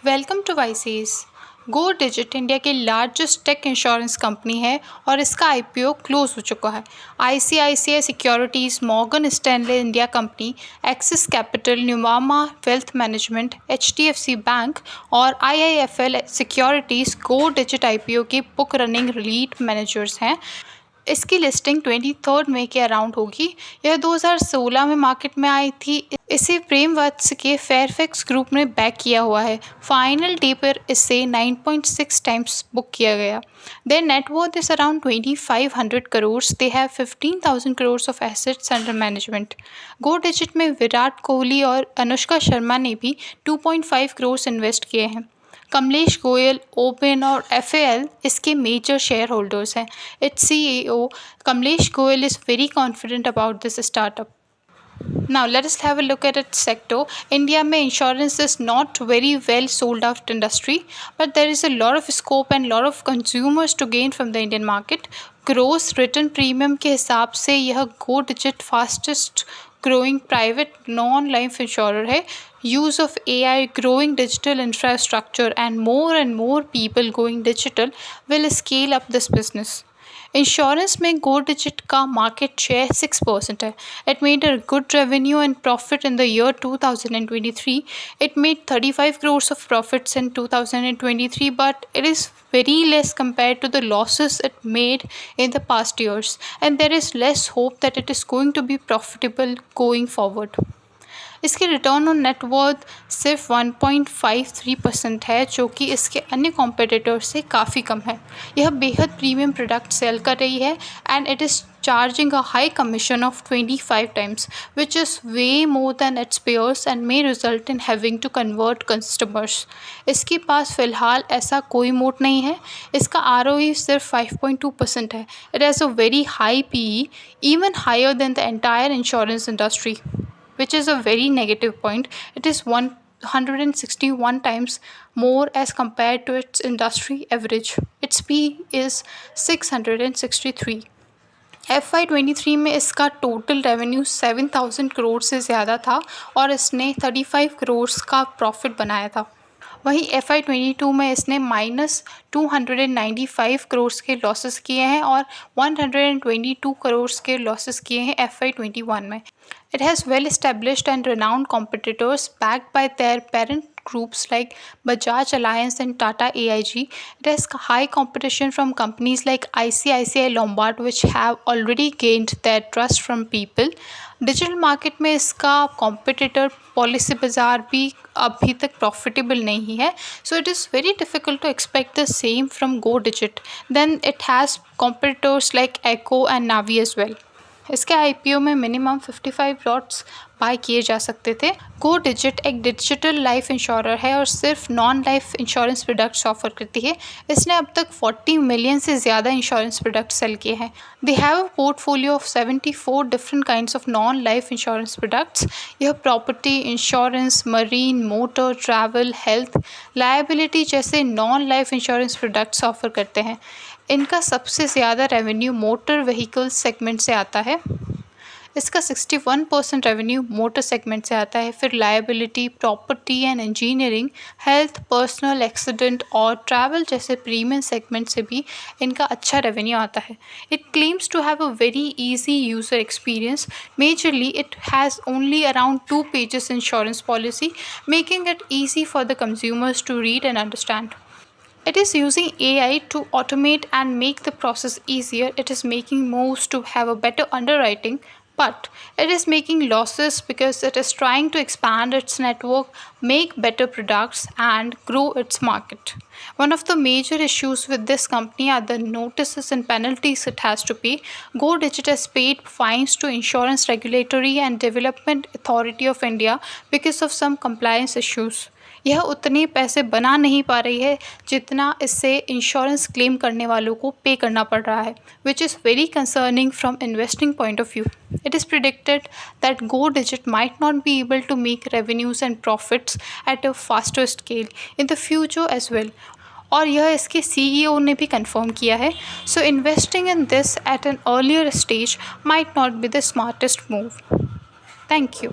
Welcome to Voices. Go Digit India की largest tech insurance company है और इसका आईपीओ क्लोज हो चुका है। ICICI Securities, Morgan Stanley India company, Axis Capital, Nuvama Wealth Management, HDFC Bank और IIFL Securities Go Digit IPO के book running lead managers हैं। इसकी लिस्टिंग 23 मई के अराउंड होगी। यह 2016 में मार्केट में आई थी। इसे प्रेम वत्स के फेयरफैक्स ग्रुप ने बैक किया हुआ है। फाइनल डे पर इसे 9.6 टाइम्स बुक किया गया। Their net worth is around 2500 crore. They have 15,000 crore of assets under management. Go Digit में विराट कोहली और अनुष्का शर्मा ने भी 2.5 करोड़ इन्वेस्ट किए हैं। कमलेश गोयल, ओपन और एफएएल इसके मेजर शेयर होल्डर्स हैं। It's CEO Kamlesh Goyal is very confident about this startup. Now let us have a look at its sector. India में insurance is not very well sold out industry, but there is a lot of scope and lot of consumers to gain from the Indian market. Gross written premium के हिसाब से यह Go Digit fastest growing private non life insurer है। Use of AI, growing digital infrastructure and more people going digital will scale up this business. Insurance में गो digit का market share 6% है। It made a good revenue and profit in the year 2023. It made 35 crores of profits in 2023, but it is very less compared to the losses it made in the past years, and there is less hope that it is going to be profitable going forward. इसकी return on net worth सिर्फ 1.53% है, जो कि इसके अन्य competitors से काफ़ी कम है। यह बेहद प्रीमियम प्रोडक्ट सेल कर रही है and it is charging a high commission of 25 times, which is way more than its peers and may result in having to convert customers. इसके पास फ़िलहाल ऐसा कोई मोड नहीं है। इसका ROE सिर्फ 5.2% है। It has a very high PE, even higher than the entire insurance industry, which is a very negative point. It is 161 times more as compared to its industry average. Its PE is 663. FY23 में इसका total revenue 7,000 crore से ज़्यादा था और इसने 35 करोड़ का profit बनाया था। वहीं FY22 में इसने -295 करोड़ के लॉसेस किए हैं और 122 करोड़ के लॉसेस किए हैं FY21 में। It has well established and renowned competitors backed by their parent groups like Bajaj Allianz and Tata AIG. It has high competition from companies like ICICI Lombard, which have already gained their trust from people. Digital market में इसका competitor policy बाज़ार भी अभी तक profitable नहीं है, so it is very difficult to expect the same from Go Digit. Then it has competitors like Acko and Navi as well. इसके IPO में मिनिमम 55 लॉट्स बाय किए जा सकते थे। गो डिजिट एक डिजिटल लाइफ इंश्योरर है और सिर्फ non life insurance products offer करती है। इसने अब तक 40 मिलियन से ज़्यादा इंश्योरेंस प्रोडक्ट सेल किए हैं। They have a portfolio of 74 different kinds of non life insurance products. यह property insurance, marine, motor, travel, health, liability जैसे non life insurance products offer करते हैं। इनका सबसे ज़्यादा रेवेन्यू मोटर व्हीकल सेगमेंट से आता है। इसका 61% रेवेन्यू मोटर सेगमेंट से आता है। फिर liability, property and engineering, health, personal accident और ट्रैवल जैसे प्रीमियम सेगमेंट से भी इनका अच्छा रेवेन्यू आता है। It claims to have a very easy user experience. Majorly it has only around 2 pages insurance policy, making it easy for the consumers to read and understand. It is using AI to automate and make the process easier. It is making moves to have a better underwriting, but it is making losses because it is trying to expand its network, make better products, and grow its market. One of the major issues with this company are the notices and penalties it has to pay. Go Digit has paid fines to Insurance Regulatory and Development Authority of India because of some compliance issues. यह उतने पैसे बना नहीं पा रही है जितना इससे इंश्योरेंस क्लेम करने वालों को पे करना पड़ रहा है, which is very concerning from investing point of view. It is predicted that Go Digit might not be able to make revenues and profits at a faster scale in the future as well. और यह इसके CEO ने भी confirm किया है. So investing in this at an earlier stage might not be the smartest move. Thank you.